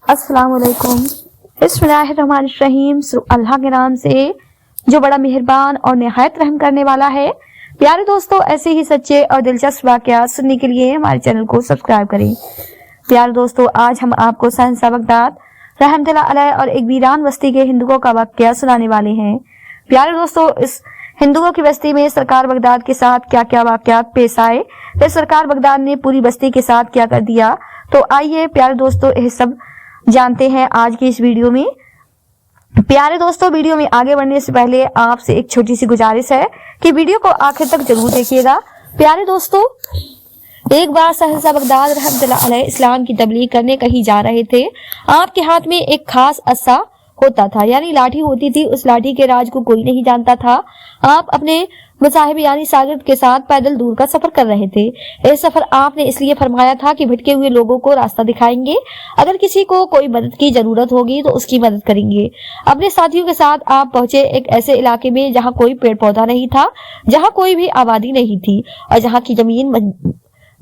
अस्सलाम वालेकुम। बिस्मिल्लाहिर्रहमानिर्रहीम। अल्लाह के नाम से जो बड़ा मेहरबान और निहायत रहम करने वाला है। प्यारे दोस्तों, ऐसे ही सच्चे और दिलचस्प वाक़यात सुनने के लिए हमारे चैनल को सब्सक्राइब करें। प्यारे दोस्तों, आज हम आपको शहंशाह बगदाद रहमतुल्लाह अलैह और एक वीरान बस्ती के हिंदुओं का वाक़या सुनाने वाले हैं। प्यारे दोस्तों, इस हिंदुओं की बस्ती में सरकार बगदाद के साथ क्या क्या वाक़यात पेश आए, फिर सरकार बगदाद ने पूरी बस्ती के साथ क्या कर दिया, तो आइए प्यारे दोस्तों यह सब जानते हैं आज की इस वीडियो में। प्यारे दोस्तों, वीडियो में आगे बढ़ने से पहले आपसे एक छोटी सी गुजारिश है कि वीडियो को आखिर तक जरूर देखिएगा। प्यारे दोस्तों, एक बार शहंशाह बगदाद रहमतुल्लाह अलैह इस्लाम की तबलीग करने कहीं जा रहे थे। आपके हाथ में एक खास अस्सा होता था, यानी लाठी होती थी। उस लाठी के राज को कोई नहीं जानता था। आप अपने मुसाहिब यानी शागिर्द के साथ पैदल दूर का सफर कर रहे थे। यह सफर आपने इसलिए फरमाया था कि भटके हुए लोगों को रास्ता दिखाएंगे, अगर किसी को कोई मदद की जरूरत होगी तो उसकी मदद करेंगे। अपने साथियों के साथ आप पहुंचे एक ऐसे इलाके में जहां कोई पेड़ पौधा नहीं था, जहां कोई भी आबादी नहीं थी और जहां की जमीन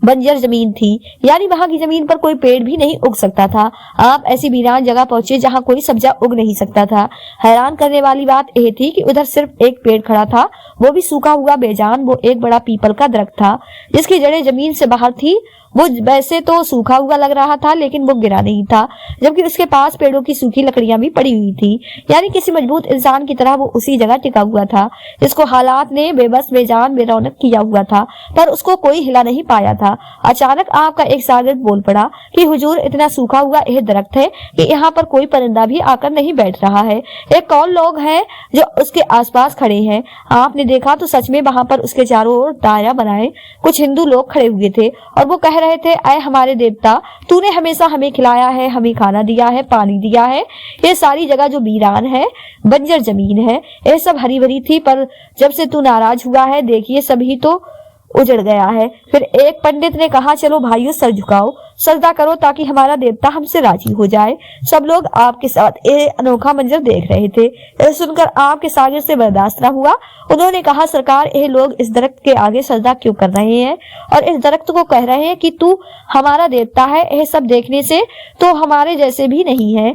बंजर जमीन थी, यानी वहां की जमीन पर कोई पेड़ भी नहीं उग सकता था। आप ऐसी वीरान जगह पहुंचे जहां कोई सब्जा उग नहीं सकता था। हैरान करने वाली बात यह थी कि उधर सिर्फ एक पेड़ खड़ा था, वो भी सूखा हुआ बेजान। वो एक बड़ा पीपल का दरख्त था जिसकी जड़ें जमीन से बाहर थी। वो वैसे तो सूखा हुआ लग रहा था, लेकिन वो गिरा नहीं था, जबकि उसके पास पेड़ों की सूखी लकड़ियां भी पड़ी हुई थी, यानी किसी मजबूत इंसान की तरह वो उसी जगह टिका हुआ था, जिसको हालात ने बेबस बेजान बेरौनक किया हुआ था, पर उसको कोई हिला नहीं पाया था। अचानक आपका एक शागिर्द बोल पड़ा कि हुजूर, इतना सूखा हुआ यह दरख्त है कि यहाँ पर कोई परिंदा भी आकर नहीं बैठ रहा है। एक कौन लोग हैं जो उसके आसपास खड़े हैं। आपने देखा तो सच में वहां पर उसके चारों ओर दायरा बनाए कुछ हिंदू लोग खड़े हुए थे और वो कह रहे थे, ऐ हमारे देवता, तूने हमेशा हमें खिलाया है, हमें खाना दिया है, पानी दिया है। ये सारी जगह जो वीरान है, बंजर जमीन है, ये सब हरी भरी थी, पर जब से तू नाराज हुआ है, देखिए सभी तो उजड़ गया है। फिर एक पंडित ने कहा, चलो भाइयों, सर झुकाओ, सजदा करो ताकि हमारा देवता हमसे राजी हो जाए। सब लोग आपके साथ ये अनोखा मंजर देख रहे थे। यह सुनकर आपके शागिर्द से बर्दाश्त न हुआ। उन्होंने कहा, सरकार, ये लोग इस दरख्त के आगे सजदा क्यों कर रहे हैं और इस दरख्त को कह रहे हैं कि तू हमारा देवता है। यह सब देखने से तो हमारे जैसे भी नहीं है।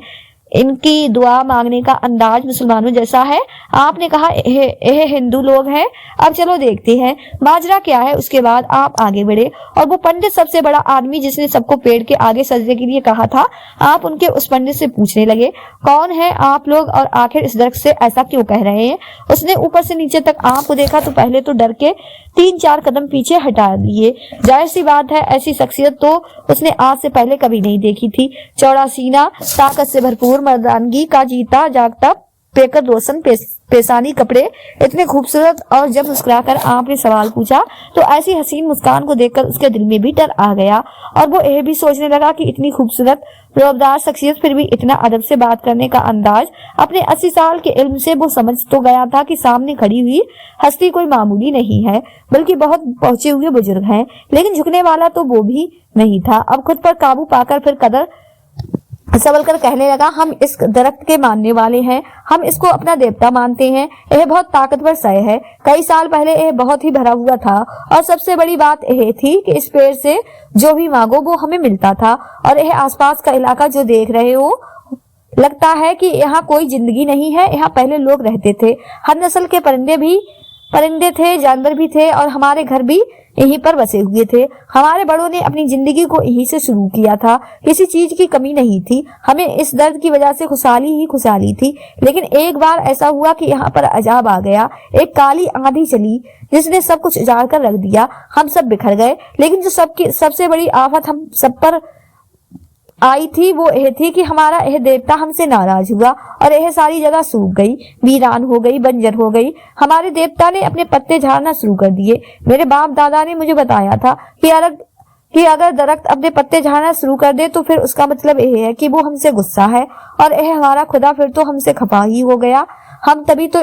इनकी दुआ मांगने का अंदाज मुसलमानों जैसा है। आपने कहा, यह हिंदू लोग हैं, अब चलो देखते हैं माजरा क्या है। उसके बाद आप आगे बढ़े और वो पंडित, सबसे बड़ा आदमी जिसने सबको पेड़ के आगे सजदे के लिए कहा था, आप उनके उस पंडित से पूछने लगे, कौन है आप लोग और आखिर इस दरख्त से ऐसा क्यों कह रहे हैं। उसने ऊपर से नीचे तक आपको देखा तो पहले तो डर के 3-4 कदम पीछे हटा लिए। जाहिर सी बात है, ऐसी शख्सियत तो उसने आज से पहले कभी नहीं देखी थी। चौड़ा सीना, ताकत से भरपूर, मर्दानगी का जीता जागता पेकर रोशन पेशानी कपड़े, इतने खूबसूरत। और जब मुस्कुराकर आपने सवाल पूछा तो ऐसी हसीन मुस्कान को देखकर उसके दिल में भी डर आ गया और वो यह भी सोचने लगा कि इतनी खूबसूरत रुअबदार शख्सियत, फिर भी इतना अदब से बात करने का अंदाज। अपने 80 साल के इल्म से वो समझ तो गया था कि सामने खड़ी हुई हस्ती कोई मामूली नहीं है, बल्कि बहुत पहुंचे हुए बुजुर्ग हैं, लेकिन झुकने वाला तो वो भी नहीं था। अब खुद पर काबू पाकर फिर कदर संभल कर कहने लगा, हम इस दरख्त के मानने वाले हैं, हम इसको अपना देवता मानते हैं। यह बहुत ताकतवर शय है। कई साल पहले यह बहुत ही भरा हुआ था और सबसे बड़ी बात यह थी कि इस पेड़ से जो भी मांगो वो हमें मिलता था। और यह आसपास का इलाका जो देख रहे हो, लगता है कि यहाँ कोई जिंदगी नहीं है। यहाँ पहले लोग रहते थे, हर नस्ल के परिंदे थे, जानवर भी थे और हमारे घर भी यहीं पर बसे हुए थे। हमारे बड़ों ने अपनी जिंदगी को यहीं से शुरू किया था। किसी चीज की कमी नहीं थी। हमें इस दर्द की वजह से खुशहाली ही खुशहाली थी। लेकिन एक बार ऐसा हुआ कि यहाँ पर अजाब आ गया। एक काली आंधी चली जिसने सब कुछ उजाड़ कर रख दिया। हम सब बिखर गए। लेकिन जो सबसे बड़ी आफत हम सब पर आई थी वो यह थी कि हमारा यह देवता हमसे नाराज हुआ और यह सारी जगह सूख गई, वीरान हो गई, बंजर हो गई। हमारे देवता ने अपने पत्ते झाड़ना शुरू कर दिए। मेरे बाप दादा ने मुझे बताया था कि अगर दरख्त अपने पत्ते झाड़ना शुरू कर दे तो फिर उसका मतलब यह है कि वो हमसे गुस्सा है और यह हमारा खुदा फिर तो हमसे खफा ही हो गया। हम तभी तो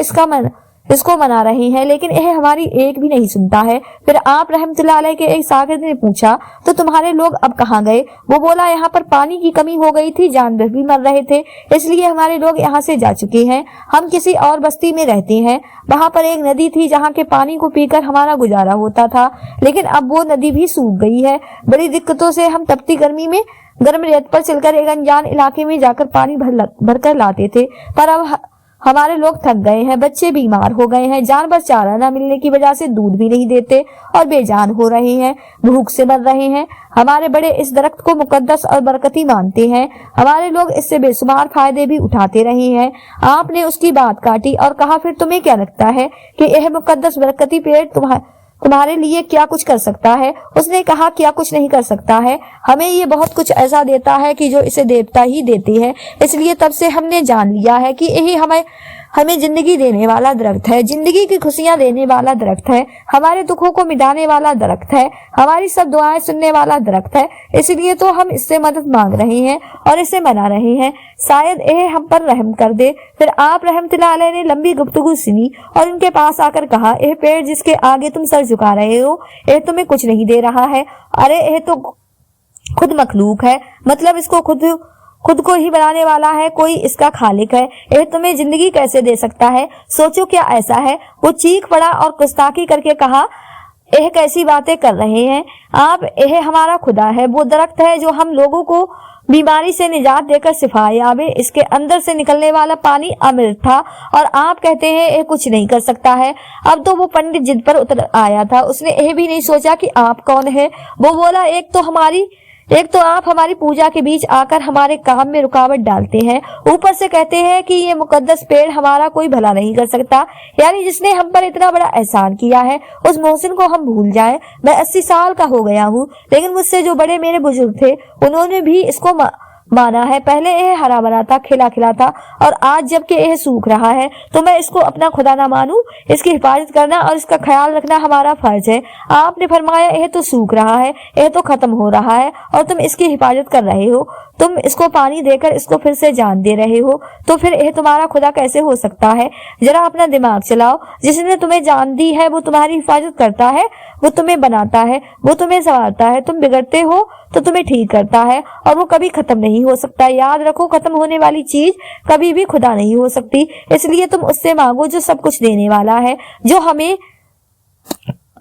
इसको मना रहे हैं, लेकिन यह हमारी एक भी नहीं सुनता है। फिर आप रहमतुल्लाह अलैह के एक शागिर्द ने पूछा, तो तुम्हारे लोग अब कहाँ गए। वो बोला, यहाँ पर पानी की कमी हो गई थी, जानवर भी मर रहे थे, इसलिए हमारे लोग यहाँ से जा चुके हैं। हम किसी और बस्ती में रहते हैं। वहां पर एक नदी थी जहाँ के पानी को पीकर हमारा गुजारा होता था, लेकिन अब वो नदी भी सूख गई है। बड़ी दिक्कतों से हम तपती गर्मी में गर्म रेत पर चलकर एक अनजान इलाके में जाकर पानी भर कर लाते थे, पर अब हमारे लोग थक गए हैं, बच्चे बीमार हो गए हैं, जानवर चारा न मिलने की वजह से दूध भी नहीं देते और बेजान हो रहे हैं, भूख से मर रहे हैं। हमारे बड़े इस दरख्त को मुकद्दस और बरकती मानते हैं, हमारे लोग इससे बेशुमार फायदे भी उठाते रहे हैं। आपने उसकी बात काटी और कहा, फिर तुम्हें क्या लगता है कि यह मुकद्दस बरकती पेड़ तुम्हारे लिए क्या कुछ कर सकता है? उसने कहा, क्या कुछ नहीं कर सकता है, हमें ये बहुत कुछ ऐसा देता है कि जो इसे देवता ही देते हैं। इसलिए तब से हमने जान लिया है कि यही हमें जिंदगी देने वाला दरख्त है, जिंदगी की खुशियां देने वाला दरख्त है, हमारे दुखों को मिटाने वाला दरख्त है, हमारी सब दुआएं सुनने वाला दरख्त है। इसलिए तो हम इससे मदद मांग रहे हैं और इसे मना रहे हैं, शायद यह हम पर रहम कर दे। फिर आप रहमतुल्लाह अलैह ने लंबी गुफ्तगू सुनी और उनके पास आकर कहा, यह पेड़ जिसके आगे तुम सर झुका रहे हो, यह तुम्हें कुछ नहीं दे रहा है। अरे यह तो खुद मखलूक है, मतलब इसको खुद को ही बनाने वाला है, कोई इसका खालिक है। यह तुम्हें जिंदगी कैसे दे सकता है? सोचो क्या ऐसा है? वो चीख पड़ा और गुस्ताखी करके कहा, यह कैसी बातें कर रहे हैं आप? यह हमारा खुदा है, वो दरख्त है जो हम लोगों को बीमारी से निजात देकर शिफा याबे। इसके अंदर से निकलने वाला पानी अमृत था और आप कहते हैं यह कुछ नहीं कर सकता है। अब तो वो पंडित जिद पर उतर आया था, उसने यह भी नहीं सोचा कि आप कौन है। वो बोला, एक तो आप हमारी पूजा के बीच आकर हमारे काम में रुकावट डालते हैं, ऊपर से कहते हैं कि ये मुकद्दस पेड़ हमारा कोई भला नहीं कर सकता। यानी जिसने हम पर इतना बड़ा एहसान किया है उस मोहसिन को हम भूल जाएं। मैं 80 साल का हो गया हूँ, लेकिन मुझसे जो बड़े मेरे बुजुर्ग थे उन्होंने भी इसको माना है। पहले यह हरा भरा था, खिला खिला था, और आज जबकि यह सूख रहा है तो मैं इसको अपना खुदा ना मानूं? इसकी हिफाजत करना और इसका ख्याल रखना हमारा फर्ज है। आपने फरमाया यह तो सूख रहा है, यह तो खत्म हो रहा है और तुम इसकी हिफाजत कर रहे हो, तुम इसको पानी देकर इसको फिर से जान दे रहे हो, तो फिर यह तुम्हारा खुदा कैसे हो सकता है? जरा अपना दिमाग चलाओ। जिसने तुम्हें जान दी है वो तुम्हारी हिफाजत करता है, वो तुम्हें बनाता है, वो तुम्हें संवारता है। तुम बिगड़ते हो तो तुम्हें ठीक करता है और वो कभी खत्म नहीं हो सकता। याद रखो, खत्म होने वाली चीज कभी भी खुदा नहीं हो सकती। इसलिए तुम उससे मांगो जो सब कुछ देने वाला है,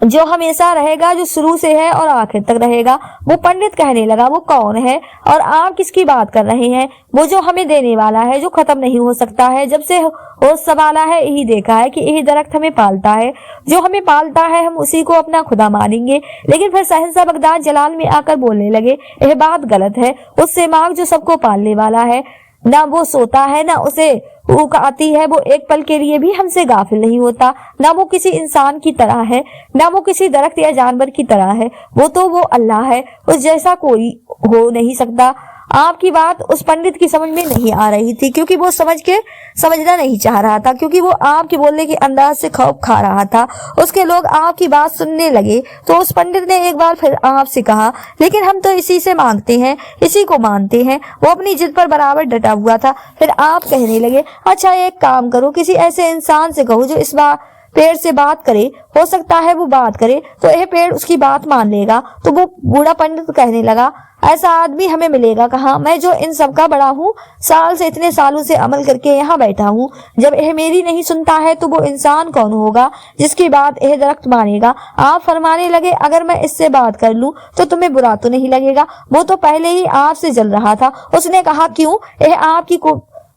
जो हमेशा रहेगा, जो शुरू से है और आखिर तक रहेगा। वो पंडित कहने लगा, वो कौन है और आप किसकी बात कर रहे हैं? वो जो हमें देने वाला है, जो खत्म नहीं हो सकता है, जब से होश संभाला है यही देखा है कि यही दरख्त हमें पालता है। जो हमें पालता है हम उसी को अपना खुदा मानेंगे। लेकिन फिर शहंशाह बगदाद जलाल में आकर बोलने लगे, यह बात गलत है। उससे मांग जो सबको पालने वाला है, ना वो सोता है ना उसे ऊक आती है, वो एक पल के लिए भी हमसे गाफिल नहीं होता। ना वो किसी इंसान की तरह है, ना वो किसी दरख्त या जानवर की तरह है। वो अल्लाह है, उस जैसा कोई हो नहीं सकता। आपकी बात उस पंडित की समझ में नहीं आ रही थी, क्योंकि वो समझना नहीं चाह रहा था, क्योंकि वो आपके बोलने के अंदाज से खौफ खा रहा था। उसके लोग आपकी बात सुनने लगे तो उस पंडित ने एक बार फिर आपसे कहा, लेकिन हम तो इसी से मांगते हैं, इसी को मानते हैं। वो अपनी जिद पर बराबर डटा हुआ था। फिर आप कहने लगे, अच्छा एक काम करो, किसी ऐसे इंसान से कहो जो इस बार पेड़ से बात करे, हो सकता है वो बात करे तो यह पेड़ उसकी बात मान लेगा। तो वो बूढ़ा पंडित कहने लगा, ऐसा आदमी हमें मिलेगा कहाँ? मैं जो इन सब का बड़ा हूँ, साल से इतने सालों से अमल करके यहाँ बैठा हूँ, जब यह मेरी नहीं सुनता है तो वो इंसान कौन होगा जिसकी बात यह दरख्त मानेगा? आप फरमाने लगे, अगर मैं इससे बात कर लूं तो तुम्हें बुरा तो नहीं लगेगा? वो तो पहले ही आपसे जल रहा था। उसने कहा, क्यों? यह आपकी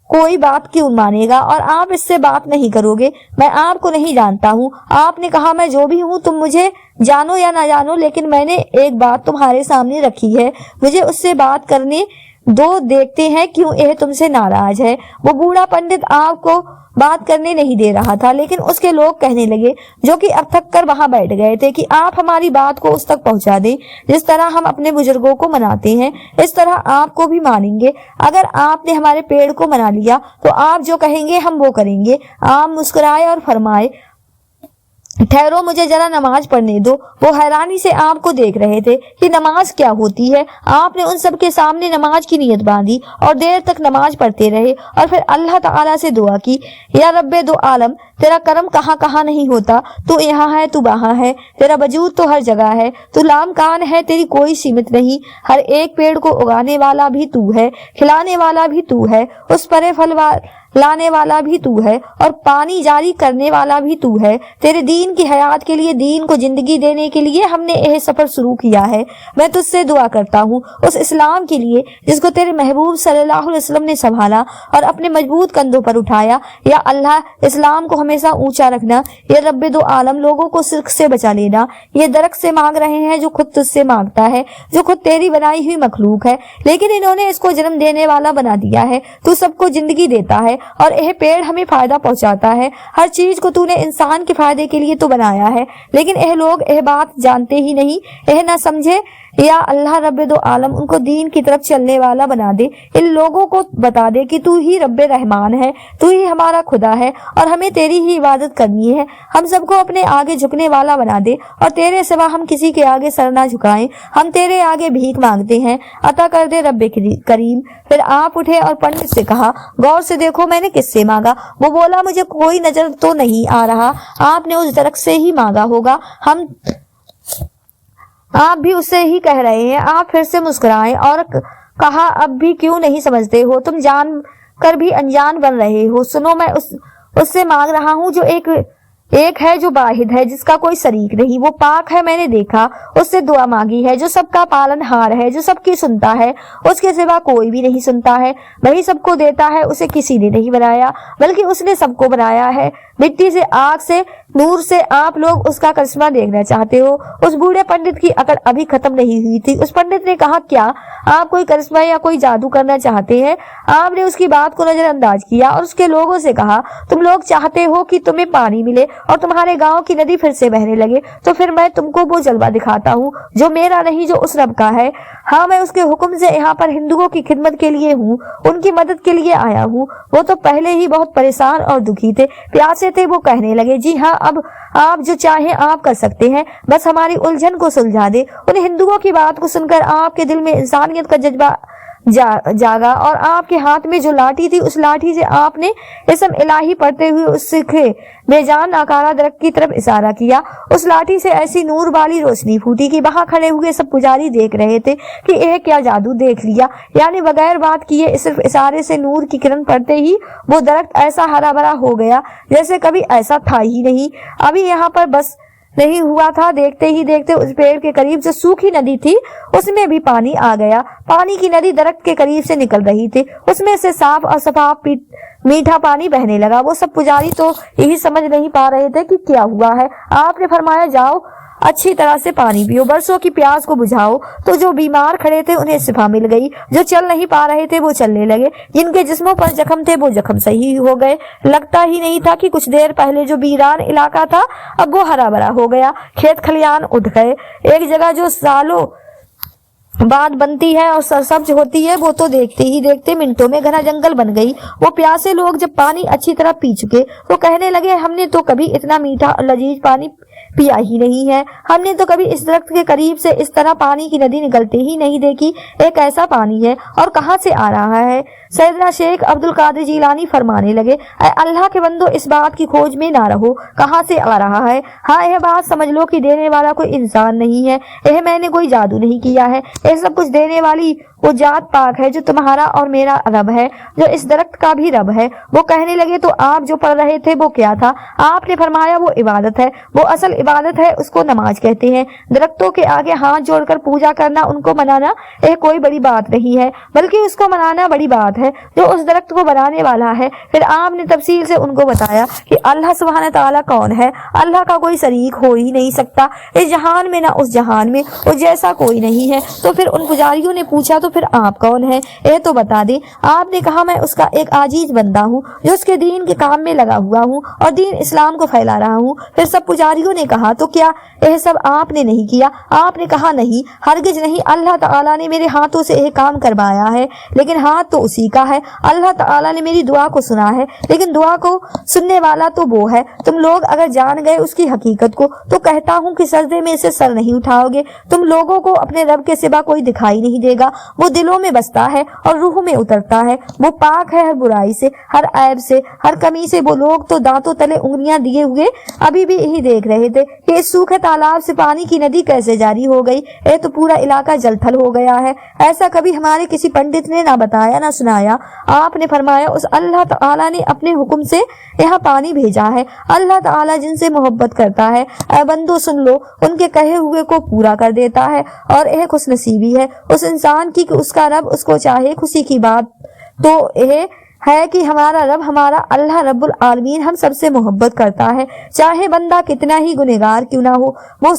कोई बात क्यों मानेगा और आप इससे बात नहीं करोगे? मैं आपको नहीं जानता हूँ। आपने कहा, मैं जो भी हूँ तुम मुझे जानो या ना जानो, लेकिन मैंने एक बात तुम्हारे सामने रखी है, मुझे उससे बात करने दो, देखते हैं क्यों यह तुमसे नाराज है। वो बूढ़ा पंडित आपको बात करने नहीं दे रहा था, लेकिन उसके लोग कहने लगे, जो कि अब थक कर वहां बैठ गए थे, कि आप हमारी बात को उस तक पहुंचा दें। जिस तरह हम अपने बुजुर्गों को मनाते हैं इस तरह आपको भी मानेंगे। अगर आपने हमारे पेड़ को मना लिया तो आप जो कहेंगे हम वो करेंगे। आप मुस्कुराए और फरमाए, ठहरो, मुझे जरा नमाज पढ़ने दो। वो हैरानी से आपको देख रहे थे कि नमाज क्या होती है। आपने उन सब के सामने नमाज की नीयत बांधी और देर तक नमाज पढ़ते रहे और फिर अल्लाह ताला से दुआ की, या रब्बे दो आलम, तेरा करम कहाँ कहाँ नहीं होता, तू यहाँ है, तू वहाँ है, तेरा वजूद तो हर जगह है, तू लामकान है, तेरी कोई सीमित नहीं। हर एक पेड़ को उगाने वाला भी तू है, खिलाने वाला भी तू है, उस परे फल लाने वाला भी तू है और पानी जारी करने वाला भी तू है। तेरे दीन की हयात के लिए, दीन को जिंदगी देने के लिए हमने यह सफर शुरू किया है। मैं तुझसे दुआ करता हूँ उस इस्लाम के लिए जिसको तेरे महबूब सल्लल्लाहु अलैहि वसल्लम ने संभाला और अपने मजबूत कंधों पर उठाया। या अल्लाह इस्लाम को हमेशा ऊंचा रखना। ये रब्बे दो आलम, लोगों को शिर्क से बचा लेना। ये दरख्त से मांग रहे हैं जो खुद तुझसे मांगता है, जो खुद तेरी बनाई हुई मखलूक है, लेकिन इन्होंने इसको जन्म देने वाला बना दिया है। तू सबको जिंदगी देता है और यह पेड़ हमें फायदा पहुंचाता है। हर चीज को तूने इंसान के फायदे के लिए तो बनाया है, लेकिन यह लोग यह बात जानते ही नहीं, यह ना समझे। या अल्लाह रब्बे दो आलम, उनको दीन की तरफ चलने वाला बना दे। इन लोगों को बता दे कि तू ही रब्बे रहमान है, तू ही हमारा खुदा है और हमें तेरी ही इबादत करनी है। हम सबको अपने आगे झुकने वाला बना दे और तेरे सिवा हम किसी के आगे सर ना झुकाएं। हम तेरे आगे भीख मांगते हैं, अता कर दे रब्बे करीम। फिर आप उठे और पंडित से कहा, गौर से देखो मैंने किससे मांगा। वो बोला, मुझे कोई नजर तो नहीं आ रहा, आपने उस दरख्त से ही मांगा होगा। आप भी उससे ही कह रहे हैं। आप फिर से मुस्कुराए और कहा, अब भी क्यों नहीं समझते हो? तुम जान कर भी अनजान बन रहे हो। सुनो, मैं उससे मांग रहा हूँ जो एक है, जो वाहिद है, जिसका कोई शरीक नहीं। वो पाक है, मैंने देखा। उससे दुआ मांगी है जो सबका पालनहार है, जो सबकी सुनता है, उसके सिवा कोई भी नहीं सुनता है। वही सबको देता है, उसे किसी ने नहीं बनाया बल्कि उसने सबको बनाया है। मिट्टी से, आग से, नूर से आप लोग उसका करिश्मा देखना चाहते हो। उस बूढ़े पंडित की अकल अभी खत्म नहीं हुई थी। उस पंडित ने कहा, क्या आप कोई करिश्मा या कोई जादू करना चाहते हैं? आपने उसकी बात को नजरअंदाज किया और उसके लोगों से कहा, तुम लोग चाहते हो कि तुम्हें पानी मिले और तुम्हारे गांव की नदी फिर से बहने लगे, तो फिर मैं तुमको वो जलवा दिखाता हूँ जो मेरा नहीं, जो उस रब का है। हाँ, मैं उसके हुक्म से यहाँ पर हिंदुओं की खिदमत के लिए हूँ, उनकी मदद के लिए आया हूँ। वो तो पहले ही बहुत परेशान और दुखी थे, प्यासे थे। वो कहने लगे, जी हाँ, अब आप जो चाहें आप कर सकते हैं, बस हमारी उलझन को सुलझा दे। उन हिंदुओं की बात को सुनकर आपके दिल में इंसानियत का जज्बा जागा और आपके हाथ में जो लाठी थी, उस लाठी से आपने इसम इलाही पढ़ते हुए उस बेजान नाकारा दरख्त की तरफ इशारा किया। उस लाठी से ऐसी नूर वाली रोशनी फूटी कि वहां खड़े हुए सब पुजारी देख रहे थे कि यह क्या जादू देख लिया। यानी बगैर बात किए सिर्फ इशारे से नूर की किरण पड़ते ही वो दरख्त ऐसा हरा भरा हो गया जैसे कभी ऐसा था ही नहीं। अभी यहाँ पर बस नहीं हुआ था, देखते ही देखते उस पेड़ के करीब जो सूखी नदी थी उसमें भी पानी आ गया। पानी की नदी दरख्त के करीब से निकल रही थी, उसमें से साफ और शफाफ मीठा पानी बहने लगा। वो सब पुजारी तो यही समझ नहीं पा रहे थे कि क्या हुआ है। आपने फरमाया, जाओ अच्छी तरह से पानी पियो, बरसों की प्यास को बुझाओ। तो जो बीमार खड़े थे उन्हें शिफा मिल गई, जो चल नहीं पा रहे थे वो चलने लगे, जिनके जिस्मों पर जख्म थे वो जख्म सही हो गए। लगता ही नहीं था कि कुछ देर पहले जो वीरान इलाका था अब वो हरा भरा हो गया। खेत खलियान उठ गए। एक जगह जो सालों बाद बनती है और सरसब्ज होती है, वो तो देखते ही देखते मिनटों में घना जंगल बन गई। वो प्यासे लोग जब पानी अच्छी तरह पी चुके तो कहने लगे, हमने तो कभी इतना मीठा और लजीज पानी पिया ही नहीं है। हमने तो कभी इस दरख्त के करीब से इस तरह पानी की नदी निकलते ही नहीं देखी। एक ऐसा पानी है और कहां से आ रहा है? सैयदना शेख अब्दुल कादिर जिलानी फरमाने लगे, अल्लाह के बंदो, इस बात की खोज में ना रहो कहां से आ रहा है। हाँ, यह बात समझ लो कि देने वाला कोई इंसान नहीं है, यह मैंने कोई जादू नहीं किया है। यह सब कुछ देने वाली वो जात पाक है जो तुम्हारा और मेरा रब है, जो इस दरख्त का भी रब है। वो कहने लगे, तो आप जो पढ़ रहे थे वो क्या था? आपने फरमाया, वो इबादत है, वो असल इबादत है, उसको नमाज कहते हैं। दरख्तों के आगे हाथ जोड़कर पूजा करना, उनको मनाना, यह कोई बड़ी बात नहीं है, बल्कि उसको मनाना बड़ी बात है जो उस दरख्त को बनाने वाला है। फिर आपने तफसील से उनको बताया कि अल्लाह सुब्हान ताला कौन है। अल्लाह का कोई शरीक हो ही नहीं सकता, इस जहान में ना उस जहान में, वो जैसा कोई नहीं है। तो फिर उन पुजारियों ने पूछा, तो फिर आप कौन है, ये तो बता दे। आपने कहा, मैं उसका एक आजीज बंदा हूँ जो उसके दीन के काम में लगा हुआ हूँ और दीन इस्लाम को फैला रहा हूँ। फिर सब पुजारियों ने कहा, तो क्या यह सब आपने नहीं किया? आपने कहा, नहीं, हरगिज नहीं, अल्लाह ताला ने मेरे हाथों से यह काम करवाया है, लेकिन हाथ तो उसी का है। अल्लाह ताला ने मेरी दुआ को सुना है, लेकिन दुआ को सुनने वाला तो वो है। तुम लोग अगर जान गए उसकी हकीकत को तो कहता हूँ कि सजदे में से सर नहीं उठाओगे। तुम लोगों को अपने रब के सिवा कोई दिखाई नहीं देगा। وہ دلوں میں بستا ہے اور روح میں اترتا ہے، وہ پاک ہے ہر برائی سے، ہر عیب سے، ہر کمی سے۔ وہ لوگ تو دانتوں تلے انگلیاں دیے ہوئے ابھی بھی یہی دیکھ رہے تھے کہ اس سوکھے تالاب سے پانی کی ندی کیسے جاری ہو گئی، تو پورا علاقہ جل تھل ہو گیا ہے۔ ایسا کبھی ہمارے کسی پنڈت نے نہ بتایا نہ سنایا۔ آپ نے فرمایا اس اللہ تعالیٰ نے اپنے حکم سے یہاں پانی بھیجا ہے۔ اللہ تعالیٰ جن سے محبت کرتا ہے، اے بندو سن لو، ان کے کہے ہوئے کو پورا کر دیتا ہے، اور یہ خوش نصیبی ہے اس انسان کی کہ اس کا رب اس کو چاہے۔ خوشی کی بات تو یہ ہے کہ ہمارا رب، ہمارا اللہ رب العالمین ہم سب سے محبت کرتا ہے، چاہے بندہ کتنا ہی گنہگار کیوں نہ ہو، وہ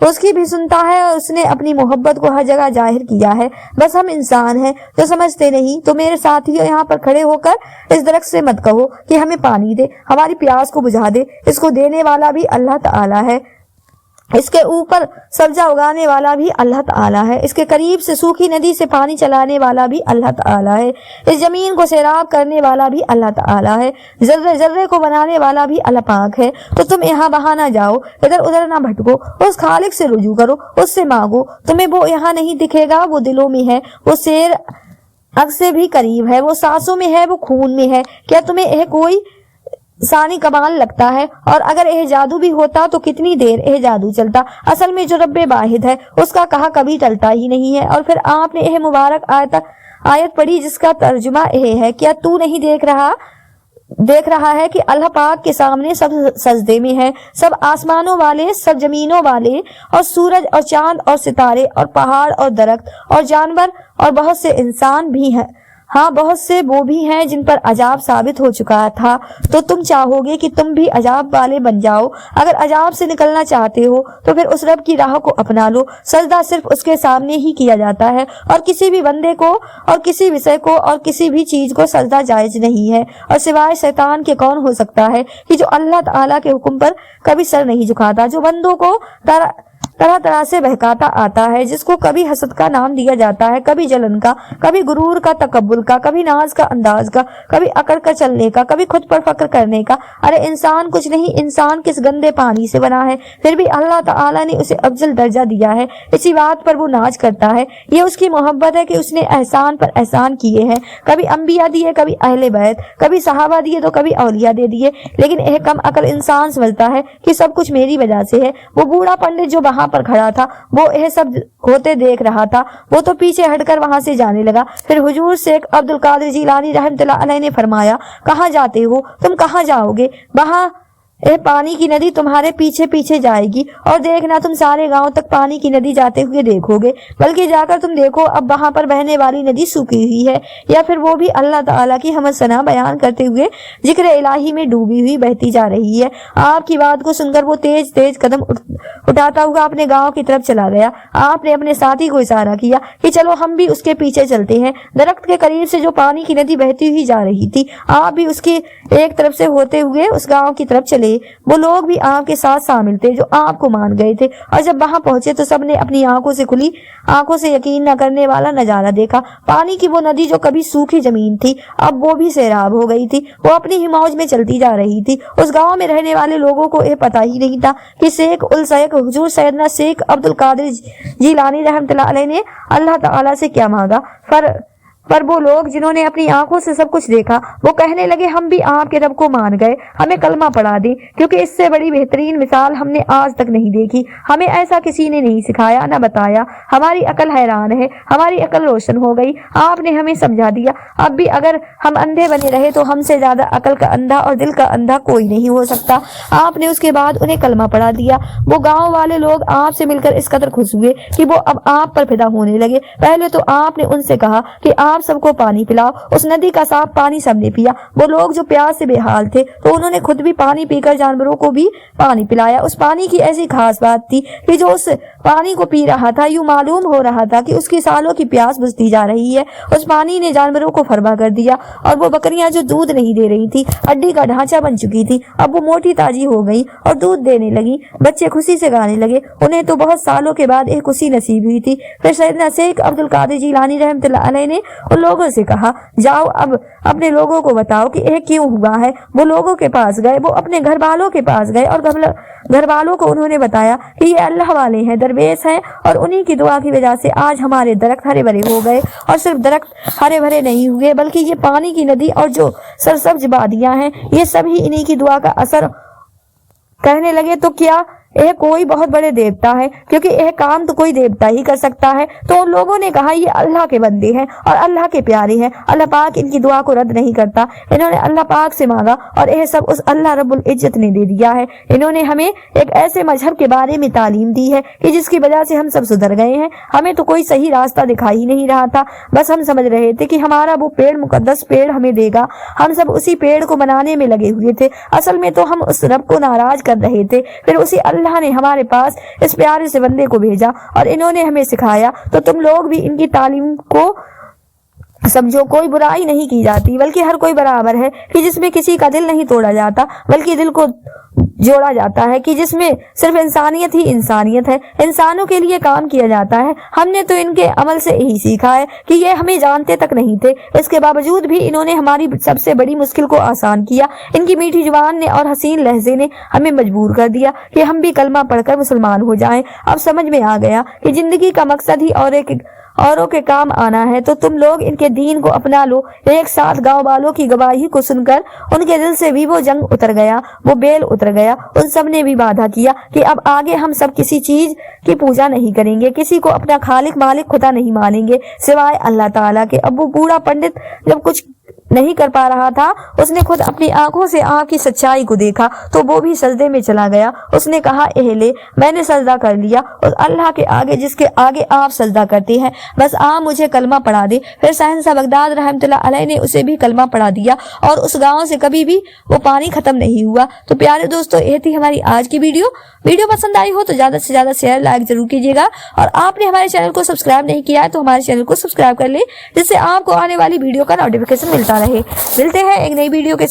اس کی بھی سنتا ہے، اور اس نے اپنی محبت کو ہر جگہ ظاہر کیا ہے۔ بس ہم انسان ہیں جو سمجھتے نہیں۔ تو میرے ساتھیوں، یہاں پر کھڑے ہو کر اس درخت سے مت کہو کہ ہمیں پانی دے، ہماری پیاس کو بجھا دے۔ اس کو دینے والا بھی اللہ تعالیٰ ہے، اس کے اوپر سبزہ اگانے والا بھی اللہ تعالیٰ ہے، اس کے قریب سے سوکھی ندی سے پانی چلانے والا بھی اللہ تعالیٰ ہے، اس زمین کو سیراب کرنے والا بھی اللہ تعالیٰ ہے، ذرے ذرے کو بنانے والا بھی اللہ پاک ہے۔ تو تم یہاں وہاں نہ جاؤ، ادھر ادھر نہ بھٹکو، اس خالق سے رجوع کرو، اس سے مانگو۔ تمہیں وہ یہاں نہیں دکھے گا، وہ دلوں میں ہے، وہ سیر اگ سے بھی قریب ہے، وہ سانسوں میں ہے، وہ خون میں ہے۔ کیا تمہیں یہ کوئی ثانی کمال لگتا ہے؟ اور اگر یہ جادو بھی ہوتا تو کتنی دیر یہ جادو چلتا؟ اصل میں جو رب واحد ہے اس کا کہا کبھی ٹلتا ہی نہیں ہے۔ اور پھر آپ نے یہ مبارک آیت پڑھی جس کا ترجمہ یہ ہے، کیا تو نہیں دیکھ رہا ہے کہ اللہ پاک کے سامنے سب سجدے میں ہے، سب آسمانوں والے، سب زمینوں والے، اور سورج اور چاند اور ستارے اور پہاڑ اور درخت اور جانور اور بہت سے انسان بھی ہیں، ہاں بہت سے وہ بھی ہیں جن پر عذاب ثابت ہو چکا تھا۔ تو تم چاہو گے کہ تم بھی عذاب والے بن جاؤ؟ اگر عذاب سے نکلنا چاہتے ہو تو پھر اس رب کی راہ کو اپنا لو۔ سجدہ صرف اس کے سامنے ہی کیا جاتا ہے، اور کسی بھی بندے کو اور کسی وشے کو اور کسی بھی چیز کو سجدہ جائز نہیں ہے، اور سوائے شیطان کے کون ہو سکتا ہے کہ جو اللہ تعالیٰ کے حکم پر کبھی سر نہیں جھکاتا، جو بندوں کو طرح طرح سے بہکاتا آتا ہے، جس کو کبھی حسد کا نام دیا جاتا ہے، کبھی جلن کا، کبھی غرور کا، تکبر کا، کبھی ناز کا انداز کا، کبھی اکڑ کر چلنے کا، کبھی خود پر فخر کرنے کا۔ ارے انسان کچھ نہیں، انسان کس گندے پانی سے بنا ہے، پھر بھی اللہ تعالیٰ نے اسے افضل درجہ دیا ہے۔ اسی بات پر وہ ناز کرتا ہے، یہ اس کی محبت ہے کہ اس نے احسان پر احسان کیے ہیں، کبھی انبیاء دیے، کبھی اہل بیت، کبھی صحابہ دیے تو کبھی اولیاء دے دیے۔ لیکن یہ کم عقل انسان سمجھتا ہے کہ سب کچھ میری وجہ سے ہے۔ وہ بوڑھا پنڈت جو وہاں پر کھڑا تھا، وہ یہ سب ہوتے دیکھ رہا تھا، وہ تو پیچھے ہٹ کر وہاں سے جانے لگا۔ پھر حضور شیخ عبد القادر جیلانی رحمۃ اللہ علیہ نے فرمایا، کہاں جاتے ہو تم، کہاں جاؤ گے؟ وہاں پانی کی ندی تمہارے پیچھے پیچھے جائے گی، اور دیکھنا تم سارے گاؤں تک پانی کی ندی جاتے ہوئے دیکھو گے، بلکہ جا کر تم دیکھو اب وہاں پر بہنے والی ندی سوکھی ہوئی ہے، یا پھر وہ بھی اللہ تعالیٰ کی حمد ثنا بیان کرتے ہوئے ذکر الہی میں ڈوبی ہوئی بہتی جا رہی ہے۔ آپ کی بات کو سن کر وہ تیز تیز قدم اٹھاتا ہوا اپنے گاؤں کی طرف چلا گیا۔ آپ نے اپنے ساتھی کو اشارہ کیا کہ چلو ہم بھی اس کے پیچھے چلتے ہیں۔ درخت کے قریب سے جو پانی کی ندی بہتی ہوئی جا رہی تھی، آپ بھی اس کی ایک طرف سے ہوتے ہوئے اس گاؤں کی طرف چلے۔ وہ لوگ بھی آپ کے ساتھ شامل تھے جو آپ کو مان گئے تھے، اور جب وہاں پہنچے تو سب نے اپنی آنکھوں سے کھلی آنکھوں سے یقین نہ کرنے والا نظارہ دیکھا۔ پانی کی وہ ندی جو کبھی سوکھی زمین تھی، اب وہ بھی سیراب ہو گئی تھی، وہ اپنی ہی موج میں چلتی جا رہی تھی۔ اس گاؤں میں رہنے والے لوگوں کو یہ پتہ ہی نہیں تھا کہ شیخ الشیخ حضور سیدنا شیخ عبد القادر جیلانی رحمۃ اللہ علیہ نے اللہ تعالیٰ سے کیا مانگا۔ پر وہ لوگ جنہوں نے اپنی آنکھوں سے سب کچھ دیکھا، وہ کہنے لگے ہم بھی آپ کے رب کو مان گئے، ہمیں کلمہ پڑھا دیں، کیونکہ اس سے بڑی بہترین مثال ہم نے آج تک نہیں دیکھی، ہمیں ایسا کسی نے نہیں سکھایا نہ بتایا، ہماری عقل حیران ہے، ہماری عقل روشن ہو گئی، آپ نے ہمیں سمجھا دیا۔ اب بھی اگر ہم اندھے بنے رہے تو ہم سے زیادہ عقل کا اندھا اور دل کا اندھا کوئی نہیں ہو سکتا۔ آپ نے اس کے بعد انہیں کلمہ پڑھا دیا۔ وہ گاؤں والے لوگ آپ سے مل کر اس قدر خوش ہوئے کہ وہ اب آپ پر فدا ہونے لگے۔ پہلے تو آپ نے ان سے کہا کہ آپ سب کو پانی پلاؤ۔ اس ندی کا صاف پانی سب نے پیا۔ وہ لوگ جو پیاس سے بے حال تھے تو انہوں نے خود بھی پانی پی کر جانوروں کو بھی پانی پلایا۔ اس پانی کی ایسی خاص بات تھی کہ جو اس پانی کو پی رہا تھا یوں معلوم ہو رہا تھا کہ اس کی سالوں کی پیاس بجھتی جا رہی ہے۔ اس پانی نے جانوروں کو فربا کر دیا، اور وہ بکریاں جو دودھ نہیں دے رہی تھی، ہڈی کا ڈھانچہ بن چکی تھی، اب وہ موٹی تازی ہو گئی اور دودھ دینے لگی۔ بچے خوشی سے گانے لگے، انہیں تو بہت سالوں کے بعد ایک خوشی نصیب ہوئی تھی۔ پھر سیدنا شیخ عبد القادر جیلانی رحمۃ اللہ علیہ نے ان لوگوں سے کہا، جاؤ اب اپنے لوگوں کو بتاؤ کہ یہ کیوں ہوا ہے۔ وہ لوگوں کے پاس گئے، وہ اپنے گھر والوں کے پاس گئے اور گھر والوں کو انہوں نے بتایا کہ یہ اللہ والے ہیں، درویش ہیں، اور انہی کی دعا کی وجہ سے آج ہمارے درخت ہرے بھرے ہو گئے، اور صرف درخت ہرے بھرے نہیں ہوئے بلکہ یہ پانی کی ندی اور جو سرسبز وادیاں ہیں یہ سب ہی انہی کی دعا کا اثر۔ کہنے لگے تو کیا یہ کوئی بہت بڑے دیوتا ہے؟ کیونکہ یہ کام تو کوئی دیوتا ہی کر سکتا ہے۔ تو ان لوگوں نے کہا یہ اللہ کے بندے ہیں اور اللہ کے پیارے ہیں، اللہ پاک ان کی دعا کو رد نہیں کرتا۔ انہوں نے اللہ پاک سے مانگا اور یہ سب اس اللہ رب العزت نے دے دیا ہے۔ انہوں نے ہمیں ایک ایسے مذہب کے بارے میں تعلیم دی ہے کہ جس کی وجہ سے ہم سب سدھر گئے ہیں۔ ہمیں تو کوئی صحیح راستہ دکھائی نہیں رہا تھا، بس ہم سمجھ رہے تھے کہ ہمارا وہ پیڑ مقدس پیڑ ہمیں دے گا، ہم سب اسی پیڑ کو بنانے میں لگے ہوئے تھے۔ اصل میں تو ہم اس رب کو ناراض کر رہے تھے، پھر اسی اللہ نے ہمارے پاس اس پیارے سے بندے کو بھیجا اور انہوں نے ہمیں سکھایا۔ تو تم لوگ بھی ان کی تعلیم کو سمجھو، کوئی برائی نہیں کی جاتی بلکہ ہر کوئی برابر ہے، کہ جس میں کسی کا دل نہیں توڑا جاتا بلکہ دل کو جوڑا جاتا ہے، کہ جس میں صرف انسانیت ہی انسانیت ہے، انسانوں کے لیے کام کیا جاتا ہے۔ ہم نے تو ان کے عمل سے یہی سیکھا ہے کہ یہ ہمیں جانتے تک نہیں تھے، اس کے باوجود بھی انہوں نے ہماری سب سے بڑی مشکل کو آسان کیا۔ ان کی میٹھی زبان نے اور حسین لہجے نے ہمیں مجبور کر دیا کہ ہم بھی کلمہ پڑھ کر مسلمان ہو جائیں۔ اب سمجھ میں آ گیا کہ زندگی کا مقصد ہی اوروں کے کام آنا ہے، تو تم لوگ ان کے دین کو اپنا لو۔ ایک ساتھ گاؤں والوں کی گواہی کو سن کر ان کے دل سے بھی وہ جنگ اتر گیا، وہ بیل اتر گیا۔ ان سب نے بھی وعدہ کیا کہ اب آگے ہم سب کسی چیز کی پوجا نہیں کریں گے، کسی کو اپنا خالق مالک خدا نہیں مانیں گے سوائے اللہ تعالیٰ کے۔ اب وہ بوڑھا پنڈت جب کچھ نہیں کر پا رہا تھا، اس نے خود اپنی آنکھوں سے آپ کی سچائی کو دیکھا تو وہ بھی سجدے میں چلا گیا۔ اس نے کہا اے لے، میں نے سجدہ کر لیا اس اللہ کے آگے جس کے آگے آپ سجدہ کرتے ہیں، بس آپ مجھے کلمہ پڑھا دے۔ پھر شہنشاہ بغداد رحمۃ اللہ علیہ نے اسے بھی کلمہ پڑھا دیا اور اس گاؤں سے کبھی بھی وہ پانی ختم نہیں ہوا۔ تو پیارے دوستو، یہ تھی ہماری آج کی ویڈیو پسند آئی ہو تو زیادہ سے زیادہ شیئر لائک ضرور کیجیے گا، اور آپ نے ہمارے چینل کو سبسکرائب نہیں کیا ہے تو ہمارے چینل کو سبسکرائب کر لیں، جس سے آپ کو آنے والی ویڈیو کا نوٹیفیکیشن ملتا رہے۔ ملتے ہیں ایک نئی ویڈیو کے